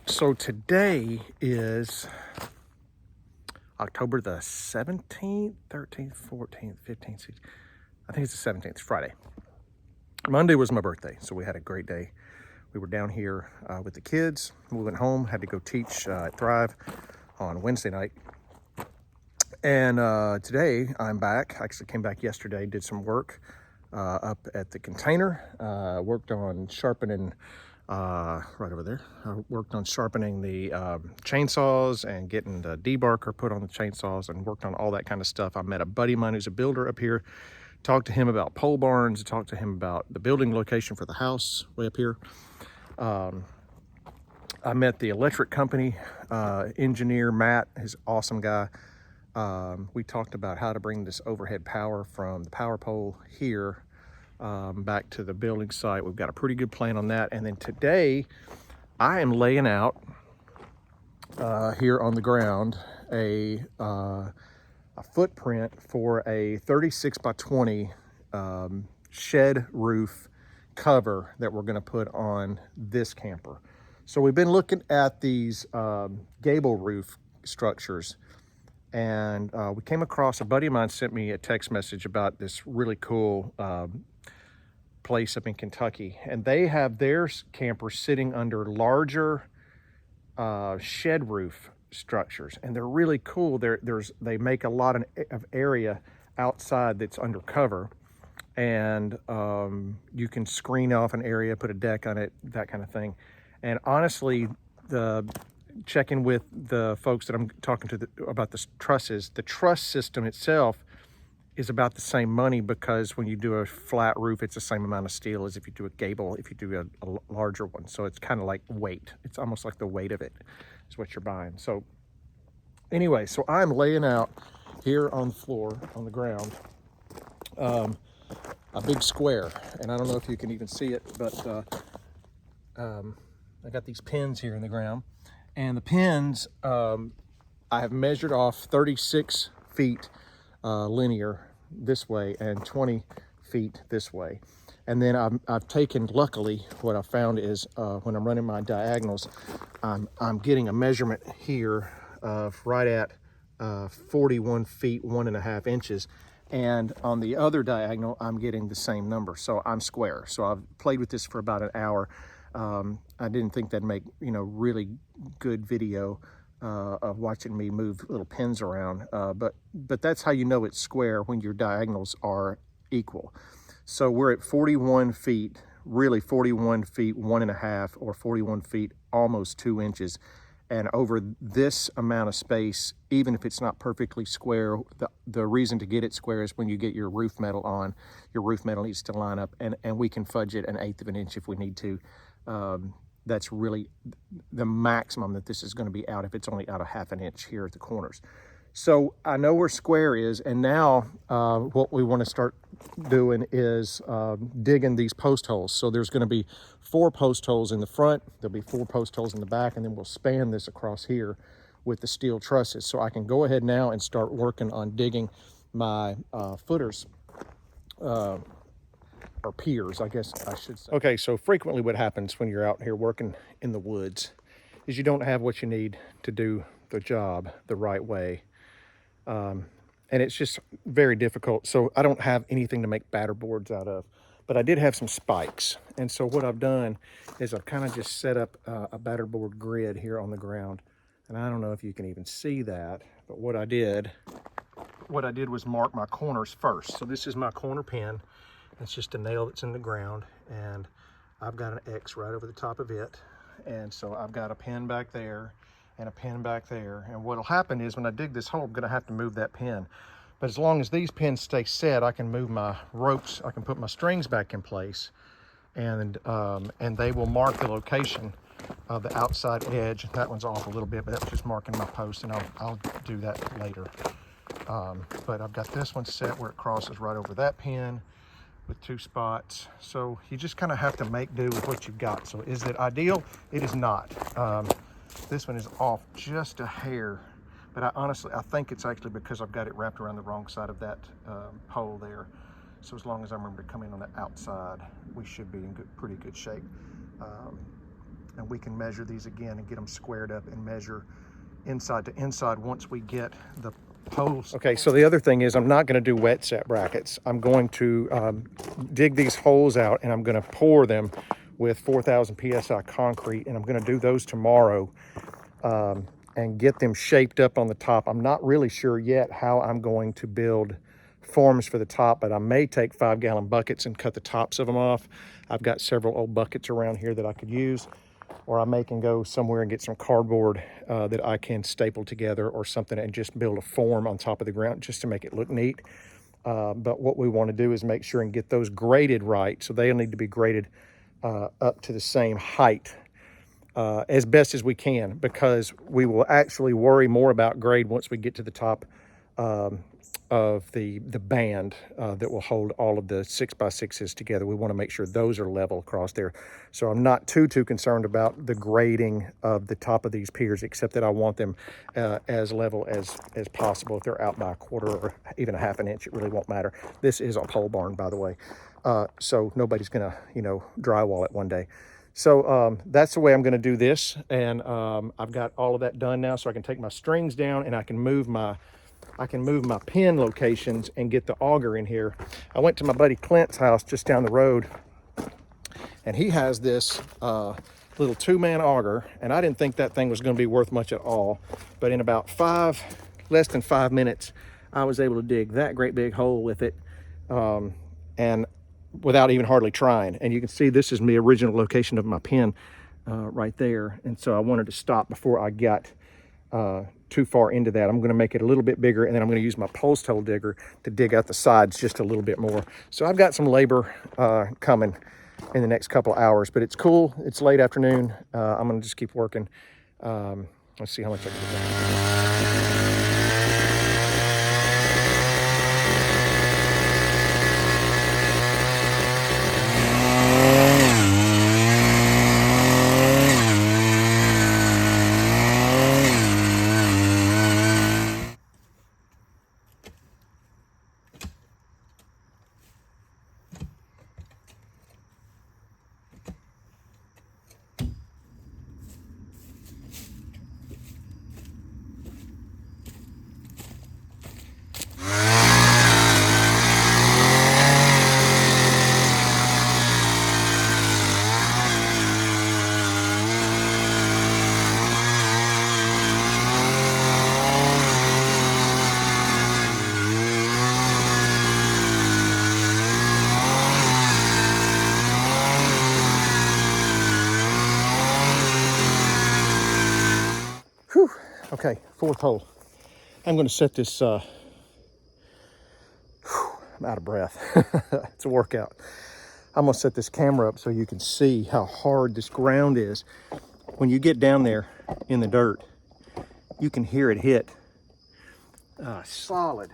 So today is October the 17th, 13th, 14th, 15th, 16th. I think it's the 17th, it's Friday. Monday was my birthday, so we had a great day. We were down here with the kids. We went home, had to go teach at Thrive on Wednesday night. And today I'm back. I actually came back yesterday, did some work up at the container, worked on sharpening right over there. I worked on sharpening the chainsaws and getting the debarker put on the chainsaws and worked on all that kind of stuff. I met a buddy of mine who's a builder up here, talked to him about pole barns, talked to him about the building location for the house way up here. I met the electric company engineer, Matt, he's an awesome guy. We talked about how to bring this overhead power from the power pole here back to the building site. We've got a pretty good plan on that. And then today I am laying out here on the ground a footprint for a 36 by 20 shed roof cover that we're going to put on this camper. So we've been looking at these gable roof structures, and we came across, a buddy of mine sent me a text message about this really cool place up in Kentucky, and they have their campers sitting under larger shed roof structures, and they're really cool. They make a lot of area outside that's undercover, and you can screen off an area, put a deck on it, that kind of thing. And honestly, checking with the folks that I'm talking to about the trusses, the truss system itself is about the same money, because when you do a flat roof, it's the same amount of steel as if you do a gable, if you do a larger one. So it's kind of like weight. It's almost like the weight of it is what you're buying. So anyway, so I'm laying out here on the floor, on the ground, a big square. And I don't know if you can even see it, but I got these pins here in the ground. And the pins, I have measured off 36 feet linear this way and 20 feet this way. And then I've taken, luckily, what I found is when I'm running my diagonals, I'm getting a measurement here of right at 41 feet, 1.5 inches. And on the other diagonal, I'm getting the same number. So I'm square. So I've played with this for about an hour. I didn't think that'd make, really good video of watching me move little pins around, but that's how you know it's square, when your diagonals are equal. So we're at 41 feet, really 41 feet 1.5, or 41 feet almost 2 inches. And over this amount of space, even if it's not perfectly square, the reason to get it square is when you get your roof metal on, your roof metal needs to line up, and we can fudge it 1/8 of an inch if we need to. That's really the maximum that this is going to be out, if it's only out 1/2 inch here at the corners. So I know where square is, and now what we want to start doing is digging these post holes. So there's going to be 4 post holes in the front, there'll be 4 post holes in the back, and then we'll span this across here with the steel trusses. So I can go ahead now and start working on digging my footers, or piers, I guess I should say. Okay, so frequently what happens when you're out here working in the woods is you don't have what you need to do the job the right way. And it's just very difficult. So I don't have anything to make batter boards out of, but I did have some spikes. And so what I've done is I've kind of just set up a batter board grid here on the ground. And I don't know if you can even see that, but what I did was mark my corners first. So this is my corner pin. It's just a nail that's in the ground, and I've got an X right over the top of it. And so I've got a pin back there and a pin back there. And what'll happen is when I dig this hole, I'm gonna have to move that pin. But as long as these pins stay set, I can move my ropes, I can put my strings back in place, and they will mark the location of the outside edge. That one's off a little bit, but that's just marking my post, and I'll do that later. But I've got this one set where it crosses right over that pin with 2 spots. So you just kind of have to make do with what you've got. So is it ideal? It is not. This one is off just a hair, but I think it's actually because I've got it wrapped around the wrong side of that pole there. So as long as I remember to come in on the outside, we should be in pretty good shape. and we can measure these again and get them squared up and measure inside to inside once we get the holes. Okay, so the other thing is I'm not going to do wet set brackets. I'm going to dig these holes out, and I'm going to pour them with 4,000 psi concrete, and I'm going to do those tomorrow and get them shaped up on the top. I'm not really sure yet how I'm going to build forms for the top, but I may take 5-gallon buckets and cut the tops of them off. I've got several old buckets around here that I could use, or I may can go somewhere and get some cardboard that I can staple together or something and just build a form on top of the ground just to make it look neat. But what we want to do is make sure and get those graded right. So they'll need to be graded up to the same height as best as we can, because we will actually worry more about grade once we get to the top of the band that will hold all of the 6x6s together. We want to make sure those are level across there. So I'm not too concerned about the grading of the top of these piers, except that I want them as level as possible. If they're out by a quarter or even a half an inch, it really won't matter. This is a pole barn, by the way, so nobody's gonna, you know, drywall it one day. So that's the way I'm going to do this, and I've got all of that done now, so I can take my strings down and I can move my pin locations and get the auger in here. I went to my buddy Clint's house just down the road, and he has this little 2-man auger, and I didn't think that thing was going to be worth much at all, but in about less than 5 minutes, I was able to dig that great big hole with it, and without even hardly trying. And you can see this is the original location of my pin right there. And so I wanted to stop before I got too far into that. I'm going to make it a little bit bigger, and then I'm going to use my post hole digger to dig out the sides just a little bit more. So I've got some labor coming in the next couple of hours, but it's cool. It's late afternoon. I'm going to just keep working. Let's see how much I can get done. Whew. Okay, 4th hole. I'm going to set this, I'm out of breath. It's a workout. I'm going to set this camera up so you can see how hard this ground is. When you get down there in the dirt, you can hear it hit solid.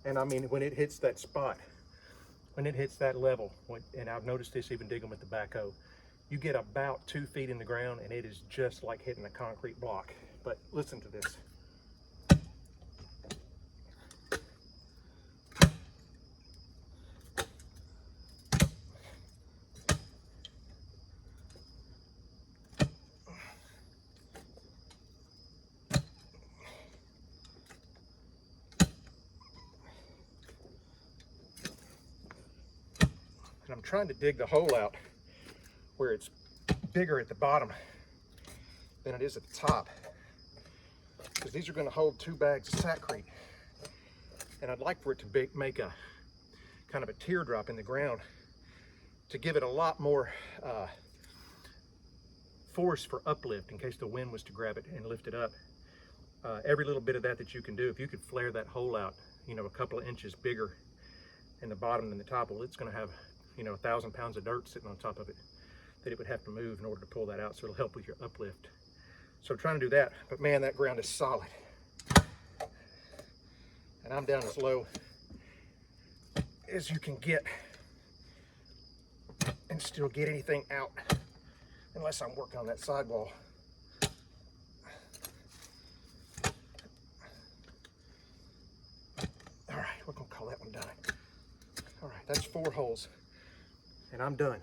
And I mean, when it hits that spot, when it hits that level, and I've noticed this even digging with the backhoe, you get about 2 feet in the ground, and it is just like hitting a concrete block. But listen to this. And I'm trying to dig the hole out where it's bigger at the bottom than it is at the top, because these are going to hold 2 bags of sackcrete, and I'd like for it to make a kind of a teardrop in the ground to give it a lot more force for uplift in case the wind was to grab it and lift it up. Every little bit of that you can do, if you could flare that hole out, you know, a couple of inches bigger in the bottom than the top, well, it's going to have, you know, 1,000 pounds of dirt sitting on top of it that it would have to move in order to pull that out, so it'll help with your uplift. So I'm trying to do that, but man, that ground is solid. And I'm down as low as you can get and still get anything out, unless I'm working on that sidewall. All right, we're gonna call that one done. All right, that's 4 holes. and I'm done.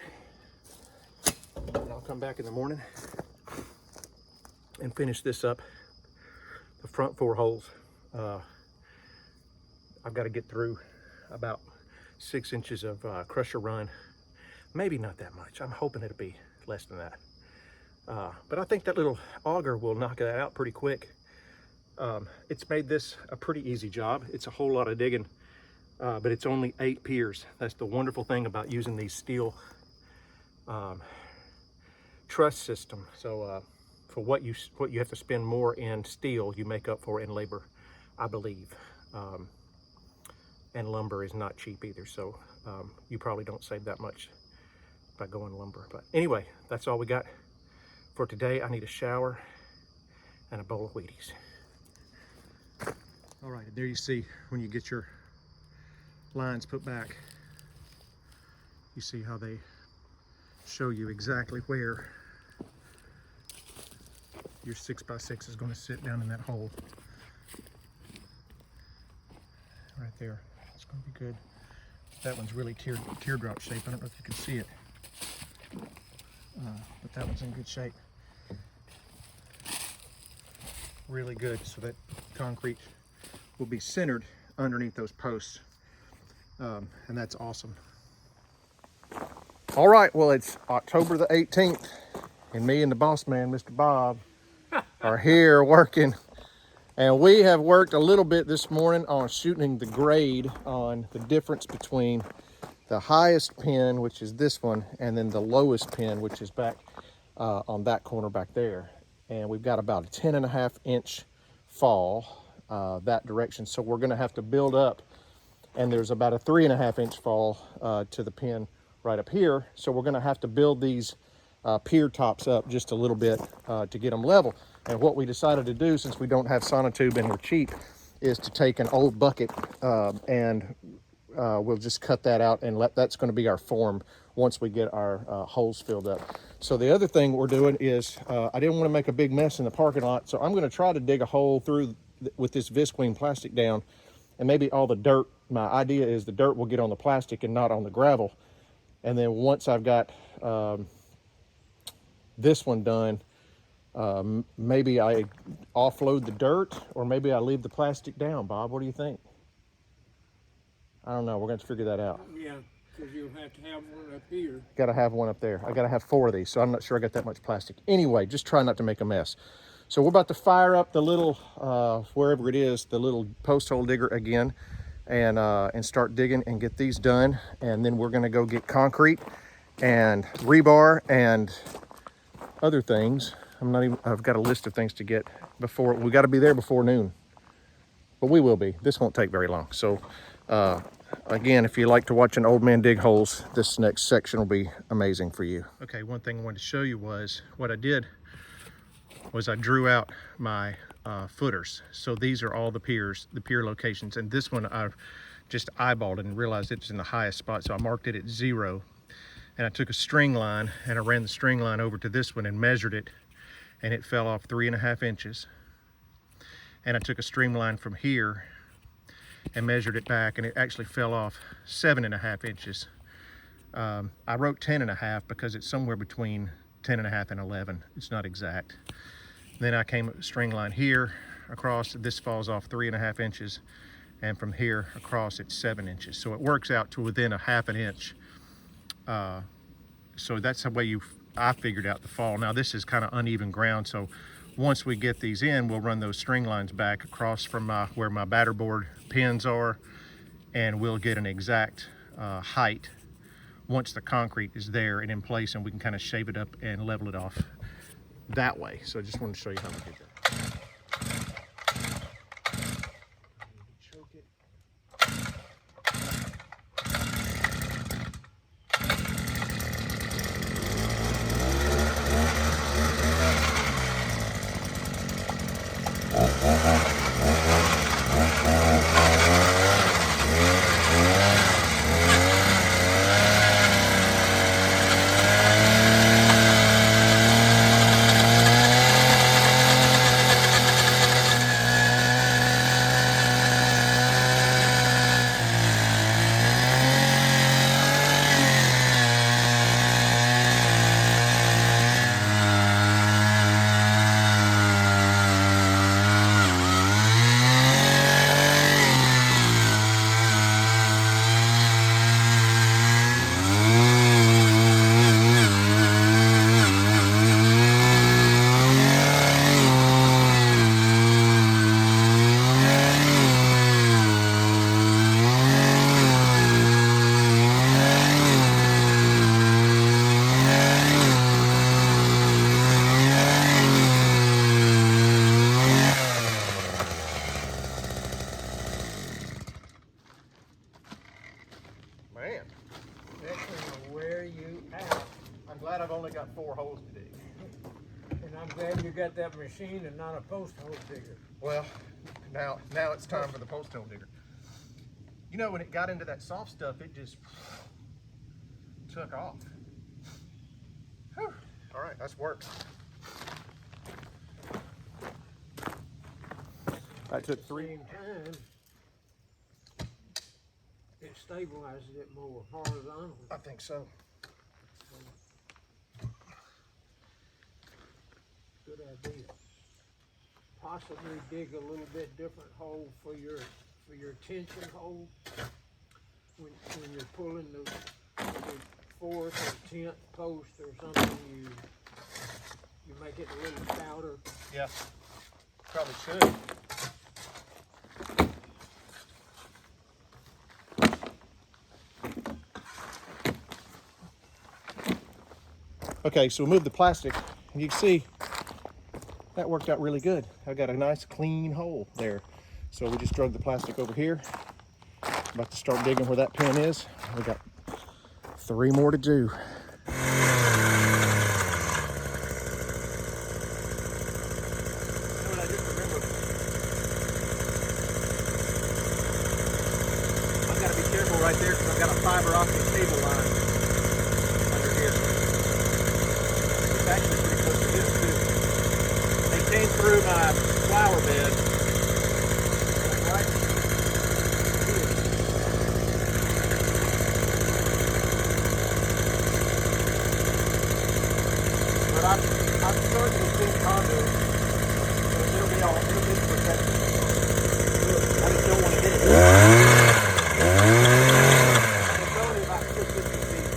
And I'll come back in the morning and finish this up, the front 4 holes. I've got to get through about 6 inches of crusher run. Maybe not that much. I'm hoping it'll be less than that. But I think that little auger will knock that out pretty quick. It's made this a pretty easy job. It's a whole lot of digging, but it's only 8 piers. That's the wonderful thing about using these steel truss system. So for what you have to spend more in steel, you make up for in labor, I believe. And lumber is not cheap either, so you probably don't save that much by going lumber. But anyway, that's all we got for today. I need a shower and a bowl of Wheaties. All right, there you see when you get your lines put back, you see how they show you exactly where your 6x6 is going to sit down in that hole. Right there. It's going to be good. That one's really teardrop shape. I don't know if you can see it, but that one's in good shape. Really good, so that concrete will be centered underneath those posts, and that's awesome. All right, well, it's October the 18th, and me and the boss man, Mr. Bob, are here working. And we have worked a little bit this morning on shooting the grade on the difference between the highest pin, which is this one, and then the lowest pin, which is back on that corner back there. And we've got about a 10.5 inch fall that direction. So we're gonna have to build up, and there's about a 3.5 inch fall to the pin right up here. So we're gonna have to build these pier tops up just a little bit to get them level. And what we decided to do, since we don't have sonotube and we're cheap, is to take an old bucket and we'll just cut that out, and that's going to be our form once we get our holes filled up. So the other thing we're doing is, I didn't want to make a big mess in the parking lot, so I'm going to try to dig a hole through with this visqueen plastic down, and maybe all the dirt, my idea is the dirt will get on the plastic and not on the gravel. And then once I've got this one done, maybe I offload the dirt, or maybe I leave the plastic down. Bob, what do you think? I don't know. We're going to figure that out. Yeah, because you'll have to have one up here. Got to have one up there. I got to have 4 of these, so I'm not sure I got that much plastic. Anyway, just try not to make a mess. So we're about to fire up the little, wherever it is, the little post hole digger again, and start digging and get these done. And then we're going to go get concrete and rebar and other things. I've got a list of things to get before, we got to be there before noon, but we will be. This won't take very long. So again, if you like to watch an old man dig holes, this next section will be amazing for you. Okay, one thing I wanted to show you was what I did was I drew out my footers. So these are all the piers, the pier locations, and this one I've just eyeballed and realized it's in the highest spot, so I marked it at 0. And I took a string line and I ran the string line over to this one and measured it, and it fell off 3.5 inches. And I took a string line from here and measured it back, and it actually fell off 7.5 inches. I wrote 10.5 because it's somewhere between 10.5 and 11. It's not exact. Then I came a string line here across. This falls off 3.5 inches, and from here across it's 7 inches. So it works out to within 1/2 inch. So that's the way I figured out the fall. Now this is kind of uneven ground, so once we get these in, we'll run those string lines back across from where my batter board pins are, and we'll get an exact height once the concrete is there and in place, and we can kind of shave it up and level it off that way. So I just wanted to show you how we did that. glad I've only got 4 holes to dig. And I'm glad you got that machine and not a post hole digger. Well, now it's time for the post hole digger. You know, when it got into that soft stuff, it just took off. Whew. All right, that's work. That took 3. Same time, it stabilizes it more horizontally. I think so. Good idea. Possibly dig a little bit different hole for your tension hole. When you're pulling the 4th or 10th post or something, you make it a little stouter. Yeah, probably should. Okay, so we moved the plastic, and you can see that worked out really good. I got a nice clean hole there. So we just drug the plastic over here. About to start digging where that pin is. We got 3 more to do. I've got to be careful right there because I've got a fiber optic cable line under here. It's actually pretty close to this too. They came through my flower bed. Right here. But I'm starting to think conduit, so it'll be protected. I just don't want to hit it. It's only about 250 feet.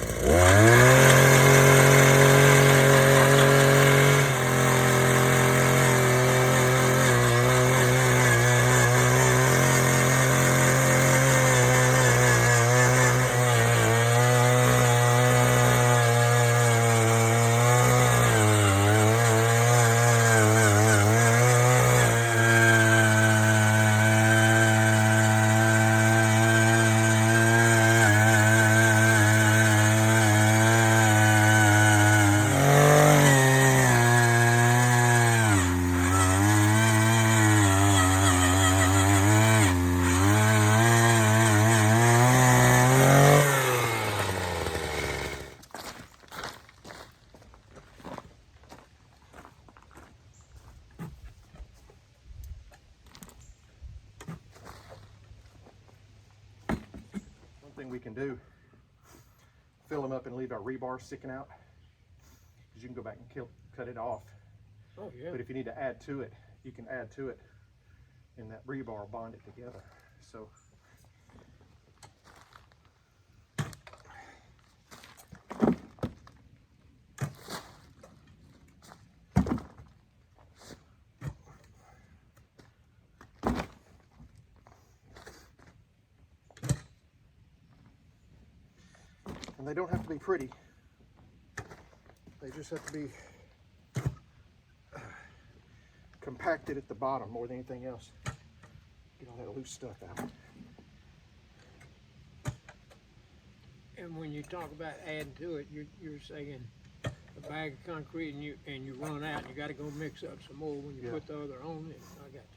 We can do, fill them up and leave our rebar sticking out, because you can go back and cut it off. Oh yeah. But if you need to add to it, you can add to it, and that rebar will bond it together. So and they don't have to be pretty. They just have to be compacted at the bottom more than anything else. Get all that loose stuff out. And when you talk about adding to it, you're saying a bag of concrete and you run out and you got to go mix up some more when you put the other on it. I got you.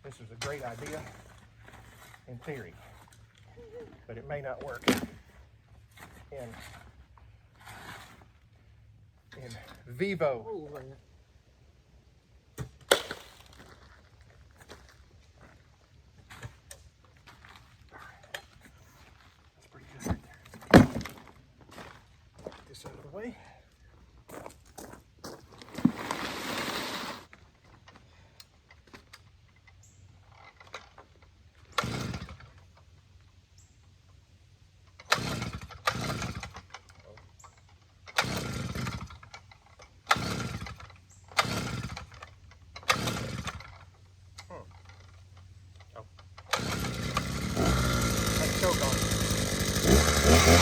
This is a great idea in theory, but it may not work in vivo. Oh, man. That's pretty good right there. Get this out of the way. It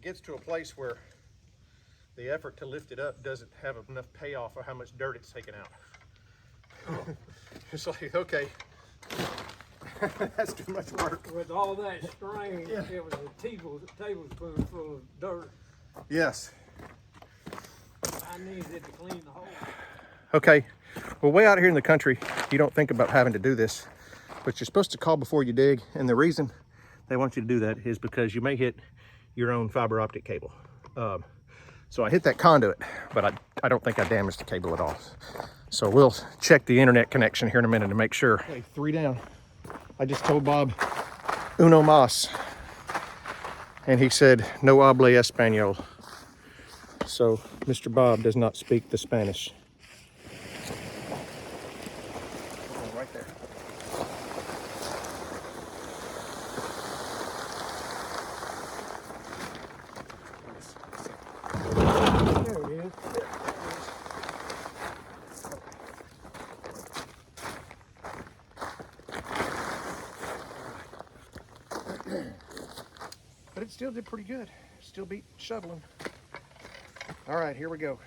gets to a place where the effort to lift it up doesn't have enough payoff for how much dirt it's taken out. It's like, okay, that's too much work. With all that strain, yeah. It was a tablespoon full of dirt. Yes. I needed to clean the hole. Okay, well, way out here in the country, you don't think about having to do this, but you're supposed to call before you dig, and the reason they want you to do that is because you may hit your own fiber optic cable. So I hit that conduit, but I don't think I damaged the cable at all. So we'll check the internet connection here in a minute to make sure. Okay, 3 down. I just told Bob uno mas, and he said no hable español. So Mr. Bob does not speak the Spanish. Right there. There it is. But it still did pretty good. Still beat shoveling. All right, here we go.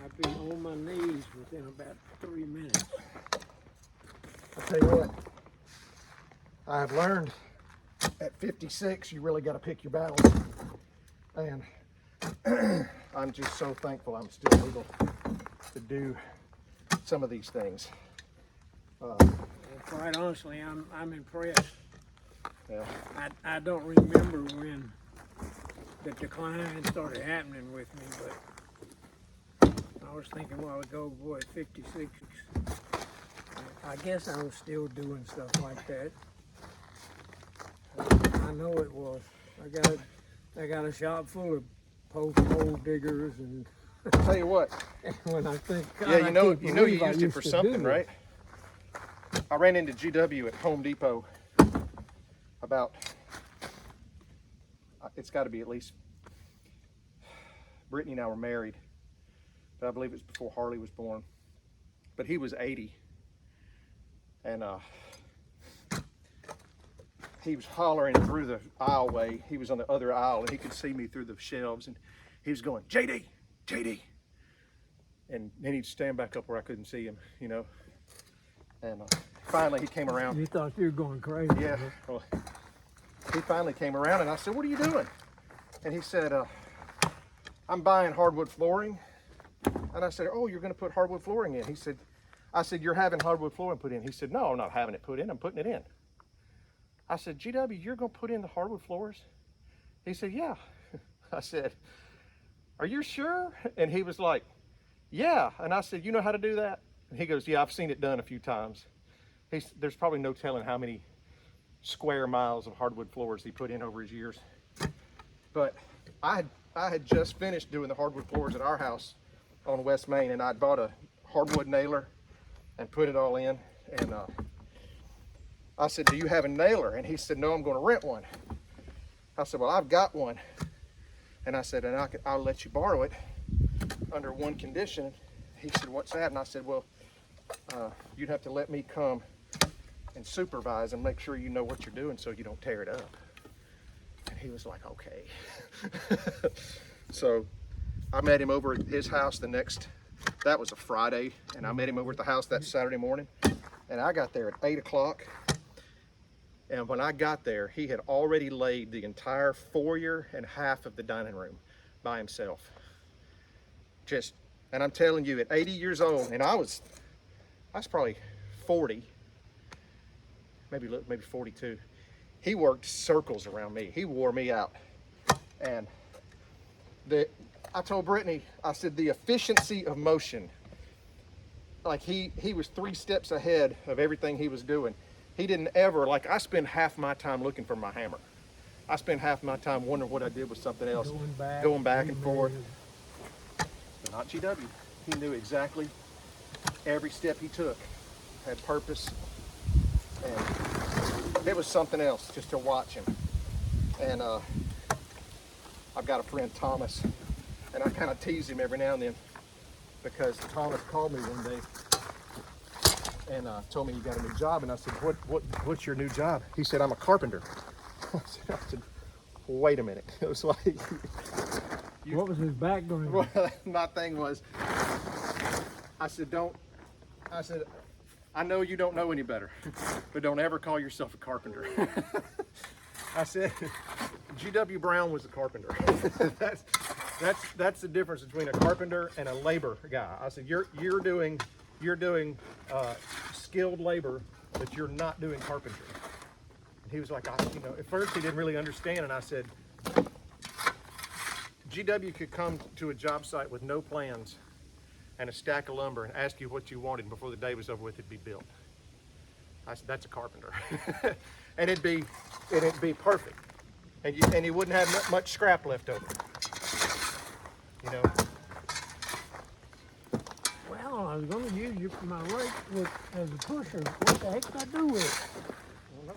I've been on my knees within about 3 minutes. I'll tell you what, I've learned at 56, you really got to pick your battles. And I'm just so thankful I'm still able to do some of these things. And quite honestly, I'm impressed. Yeah. I don't remember when the decline started happening with me, but I was thinking a while ago, boy, at 56, I guess I was still doing stuff like that. I know it was. I got a shop full of post hole diggers, and I'll tell you what. when I think, God, Yeah, you know I you used used it for to something, do right? I ran into GW at Home Depot about, it's got to be at least, Brittany and I were married, but I believe it was before Harley was born. But he was 80, and he was hollering through the aisleway. He was on the other aisle, and he could see me through the shelves, and he was going, JD, JD. And then he'd stand back up where I couldn't see him, you know. And finally he came around. You thought you were going crazy. Yeah, well, he finally came around, and I said, what are you doing? And he said, I'm buying hardwood flooring. And I said, oh, you're gonna put hardwood flooring in? He said, I said, you're having hardwood flooring put in? He said, no, I'm not having it put in, I'm putting it in. I said, GW, you're gonna put in the hardwood floors? He said, yeah. I said, are you sure? And he was like, yeah. And I said, you know how to do that? And he goes, yeah, I've seen it done a few times. There's probably no telling how many square miles of hardwood floors he put in over his years. But I had just finished doing the hardwood floors at our house on West Main, and I'd bought a hardwood nailer and put it all in. And I said, do you have a nailer? And he said, no, I'm going to rent one. I said, well, I've got one. And I said, and I'll let you borrow it under one condition. He said, what's that? And I said, well, you'd have to let me come and supervise and make sure you know what you're doing so you don't tear it up. And he was like, okay. So I met him over at his house that was a Friday, and I met him over at the house that Saturday morning. And I got there at 8 o'clock. And when I got there, he had already laid the entire foyer and half of the dining room by himself. And I'm telling you, at 80 years old, and I was probably 40, maybe 42. He worked circles around me. He wore me out. And I told Brittany, I said, the efficiency of motion. Like he was 3 steps ahead of everything he was doing. He didn't ever, like I spend half my time looking for my hammer. I spend half my time wondering what I did with something else. Going back and forth. But not GW. He knew exactly every step he took had purpose. And it was something else just to watch him. And I've got a friend, Thomas, and I kind of tease him every now and then because Thomas called me one day and told me he got a new job. And I said, what's your new job? He said, I'm a carpenter. I said, wait a minute. It was like... What was his background? Well, my thing was, I said, I know you don't know any better, but don't ever call yourself a carpenter. I said, G.W. Brown was a carpenter. That's the difference between a carpenter and a labor guy. I said, you're doing skilled labor, but you're not doing carpentry. And he was like, at first he didn't really understand, and I said, GW could come to a job site with no plans and a stack of lumber and ask you what you wanted, and before the day was over with, it'd be built. I said, that's a carpenter. And it'd be perfect. And you wouldn't have much scrap left over. You know? Well, I was going to use my rake as a pusher. What the heck did I do with it? I don't know.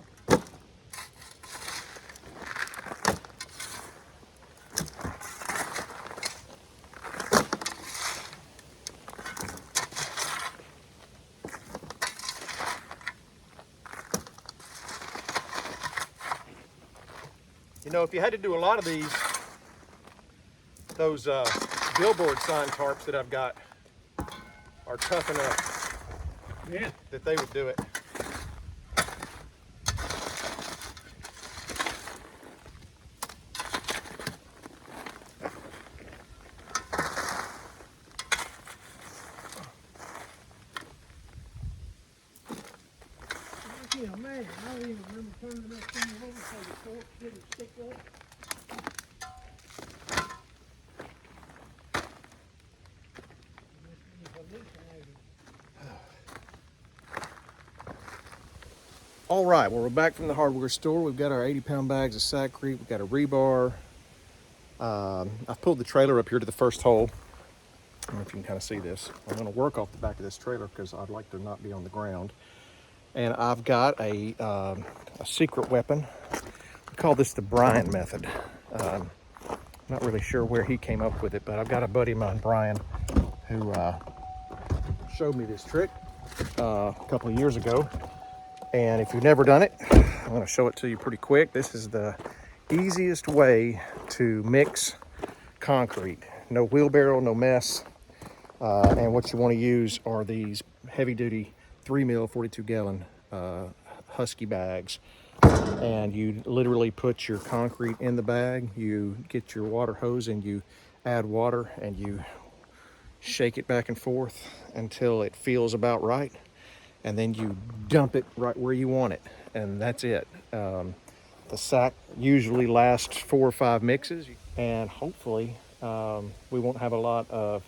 You know, if you had to do a lot of those billboard sign tarps that I've got are tough enough that they would do it. Yeah, man, I don't even remember turning that thing over so the fork didn't stick up. All right, well, we're back from the hardware store. We've got our 80-pound bags of Sackcrete. We've got a rebar. I've pulled the trailer up here to the first hole. I don't know if you can kind of see this. I'm going to work off the back of this trailer because I'd like to not be on the ground. And I've got a secret weapon. We call this the Brian method. Not really sure where he came up with it, but I've got a buddy of mine, Brian, who showed me this trick a couple of years ago. And if you've never done it, I'm going to show it to you pretty quick. This is the easiest way to mix concrete. No wheelbarrow, no mess. And what you want to use are these heavy-duty 3 mil, 42-gallon Husky bags. And you literally put your concrete in the bag. You get your water hose and you add water and you shake it back and forth until it feels about right. And then you dump it right where you want it, and that's it. The sack usually lasts 4 or 5 mixes, and hopefully we won't have a lot of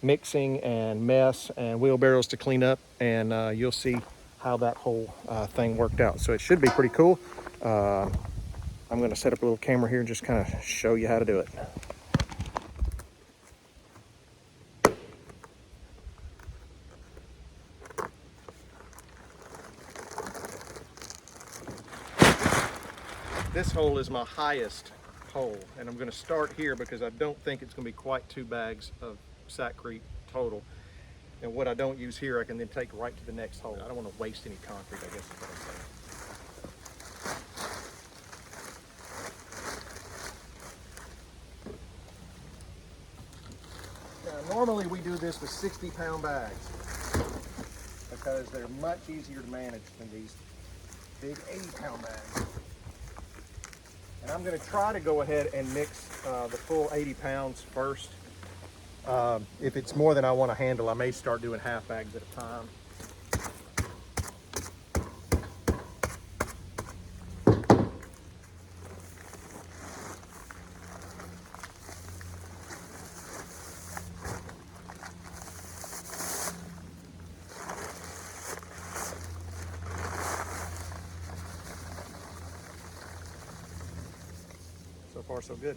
mixing and mess and wheelbarrows to clean up, and you'll see how that whole thing worked out. So it should be pretty cool. I'm going to set up a little camera here and just kind of show you how to do it. This hole is my highest hole, and I'm going to start here because I don't think it's going to be quite 2 bags of Sackcrete total. And what I don't use here, I can then take right to the next hole. I don't want to waste any concrete, I guess is what I'm saying. Now, normally we do this with 60-pound bags because they're much easier to manage than these big 80-pound bags. And I'm going to try to go ahead and mix the full 80 pounds first. If it's more than I want to handle, I may start doing half bags at a time. far so good.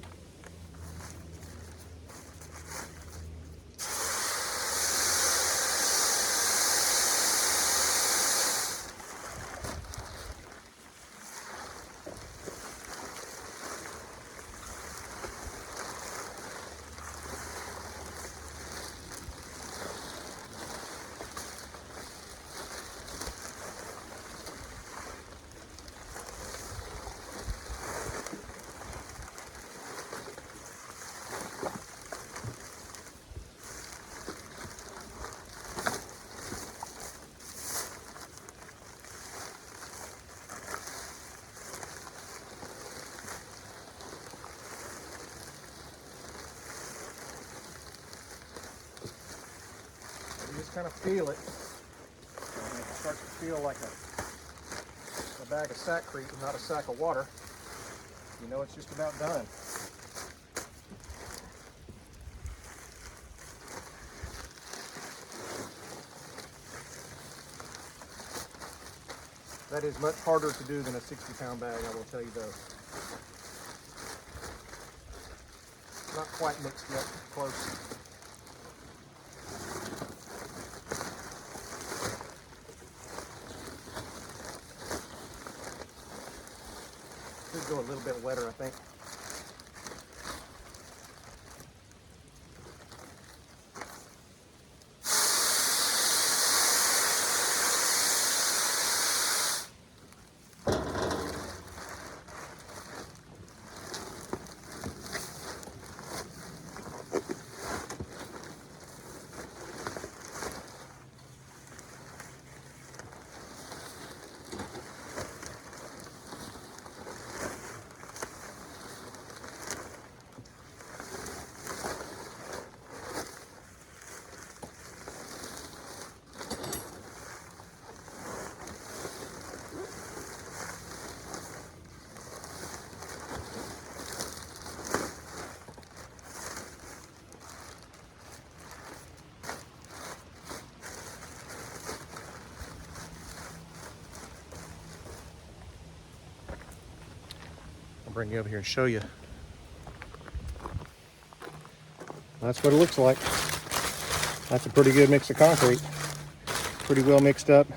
You just kind of feel it. And it starts to feel like a bag of sackcrete and not a sack of water. You know it's just about done. That is much harder to do than a 60-pound bag, I will tell you though. Not quite mixed yet, close. Could go a little bit wetter, I think. I'll bring you over here and show you. That's what it looks like. That's a pretty good mix of concrete. Pretty well mixed up.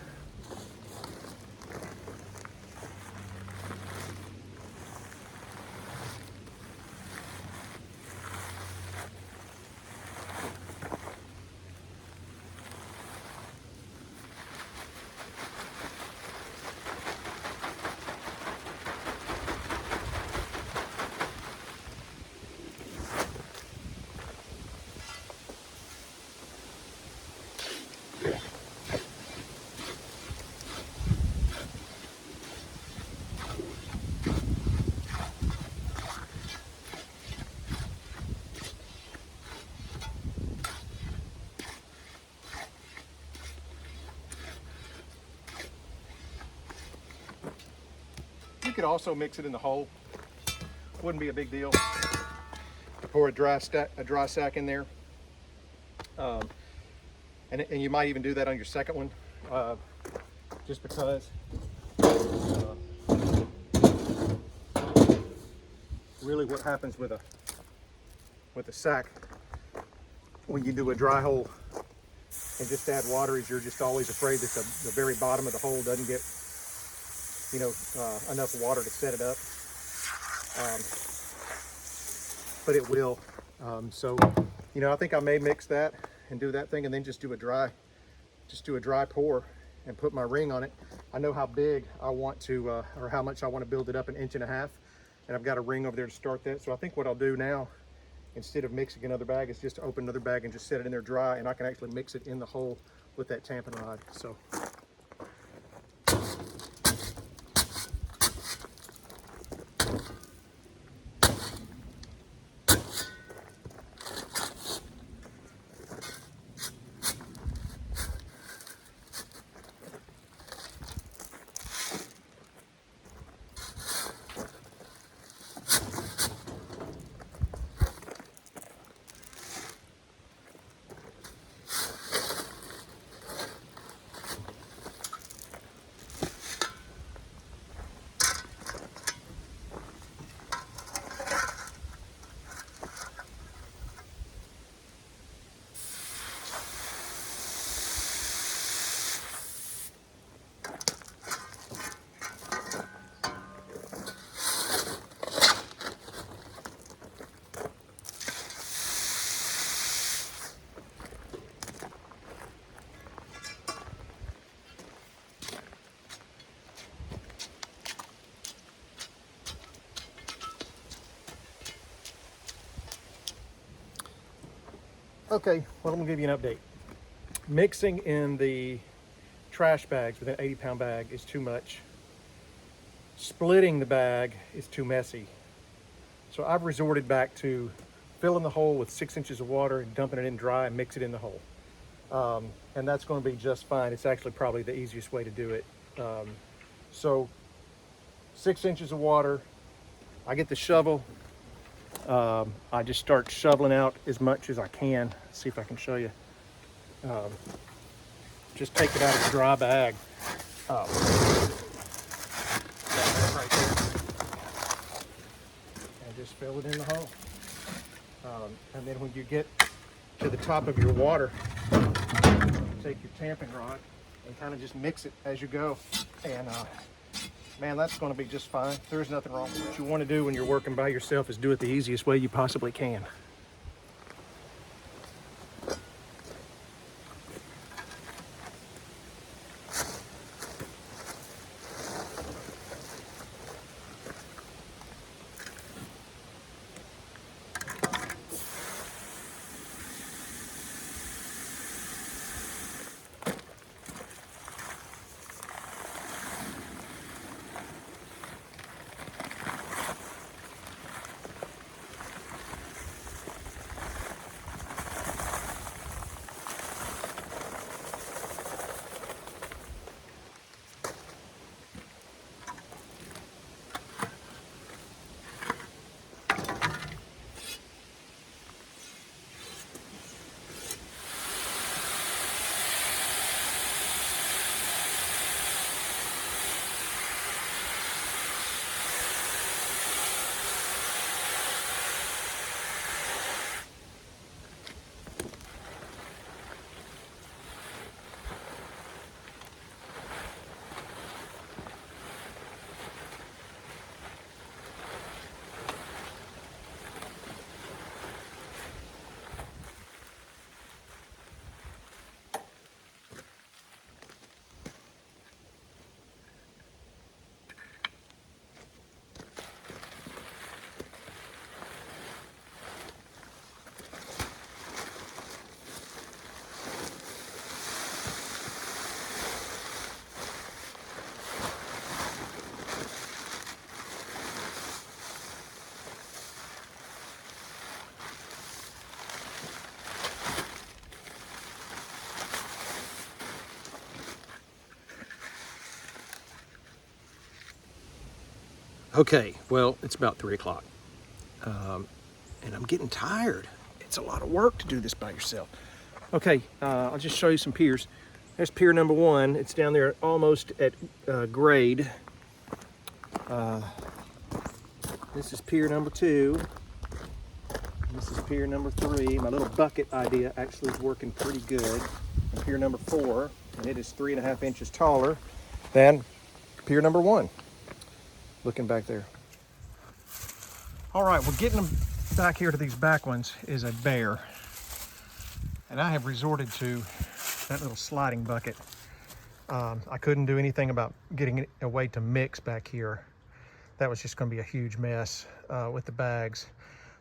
You could also mix it in the hole. Wouldn't be a big deal. Pour a dry sack in there. And you might even do that on your second one, just because really what happens with a sack when you do a dry hole and just add water is you're just always afraid that the very bottom of the hole doesn't get enough water to set it up, but it will. So I think I may mix that and do that thing and then just do a dry pour and put my ring on it. I know how big I want to or how much I want to build it up, 1.5 inches, and I've got a ring over there to start that. So I think what I'll do now, instead of mixing another bag, is just open another bag and just set it in there dry, and I can actually mix it in the hole with that tampon rod. So Okay, well, I'm gonna give you an update. Mixing in the trash bags with an 80-pound bag is too much. Splitting the bag is too messy. So I've resorted back to filling the hole with 6 inches of water and dumping it in dry and mix it in the hole. And that's going to be just fine. It's actually probably the easiest way to do it. So 6 inches of water, I get the shovel. I just start shoveling out as much as I can. Let's see if I can show you. Just take it out of the dry bag. That right there. And just fill it in the hole. And then when you get to the top of your water, take your tamping rod and kind of just mix it as you go. And man, that's going to be just fine. There's nothing wrong with it. What you want to do when you're working by yourself is do it the easiest way you possibly can. Okay, well, it's about 3 o'clock, and I'm getting tired. It's a lot of work to do this by yourself. Okay, I'll just show you some piers. There's pier number 1. It's down there almost at grade. This is pier number 2. This is pier number 3. My little bucket idea actually is working pretty good. And pier number 4, and it is 3.5 inches taller than pier number 1. Looking back there. All right, well, getting them back here to these back ones is a bear. And I have resorted to that little sliding bucket. I couldn't do anything about getting a way to mix back here. That was just gonna be a huge mess with the bags.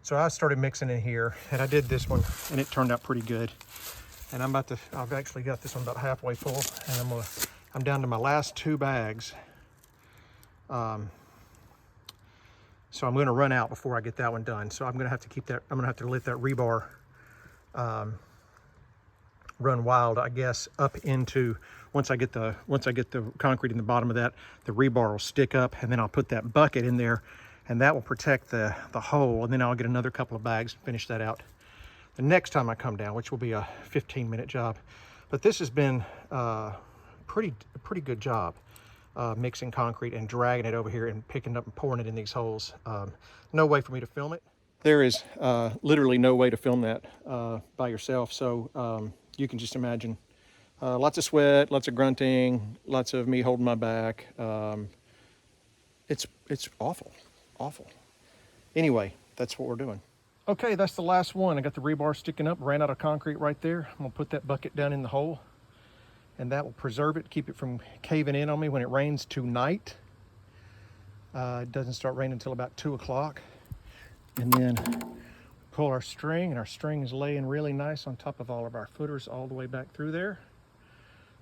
So I started mixing in here, and I did this one, and it turned out pretty good. And I've actually got this one about halfway full, and I'm down to my last 2 bags. So I'm going to run out before I get that one done. So I'm going to have to keep that. I'm going to have to let that rebar run wild, I guess, up into once I get the concrete in the bottom of that, the rebar will stick up, and then I'll put that bucket in there, and that will protect the hole. And then I'll get another couple of bags and finish that out the next time I come down, which will be a 15-minute job. But this has been a pretty good job. Mixing concrete and dragging it over here and picking up and pouring it in these holes. No way for me to film it. There is literally no way to film that by yourself. So you can just imagine lots of sweat, lots of grunting, lots of me holding my back. It's awful, awful. Anyway, that's what we're doing. Okay, that's the last one. I got the rebar sticking up, ran out of concrete right there. I'm gonna put that bucket down in the hole, and that will preserve it, keep it from caving in on me when it rains tonight. It doesn't start raining until about 2 o'clock. And then pull our string, and our string is laying really nice on top of all of our footers all the way back through there.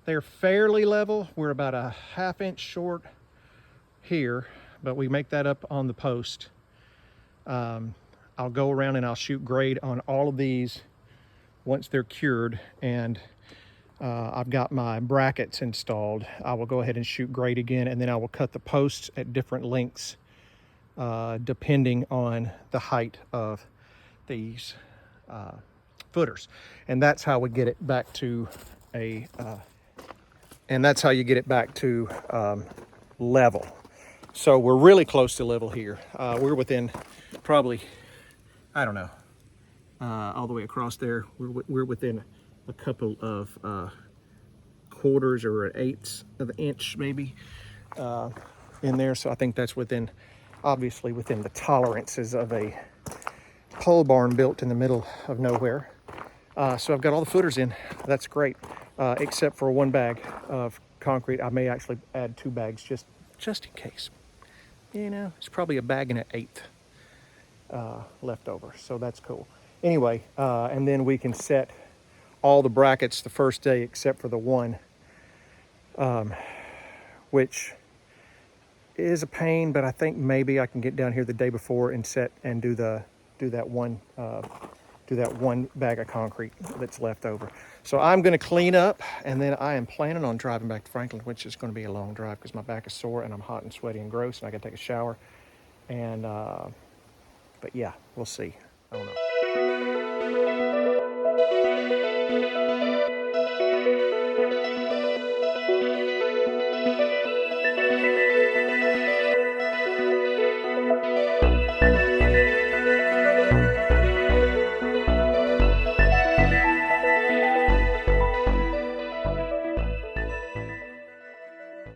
They're fairly level. We're about a 1/2 inch short here, but we make that up on the post. I'll go around and I'll shoot grade on all of these once they're cured, and I've got my brackets installed. I will go ahead and shoot grade again, and then I will cut the posts at different lengths depending on the height of these footers. And that's how we get it back to a level. So we're really close to level here. We're within probably, I don't know, all the way across there. We're within a couple of quarters or an eighth of an inch maybe in there. So I think that's obviously within the tolerances of a pole barn built in the middle of nowhere. So I've got all the footers in. That's great, except for 1 bag of concrete. I may actually add 2 bags just in case. You know, it's probably a bag and an eighth left over, so that's cool. Anyway, and then we can set all the brackets the first day except for the one, which is a pain, but I think maybe I can get down here the day before and set and do that one bag of concrete that's left over. So I'm going to clean up, and then I am planning on driving back to Franklin, which is going to be a long drive because my back is sore and I'm hot and sweaty and gross, and I got to take a shower. And but yeah, we'll see. I don't know.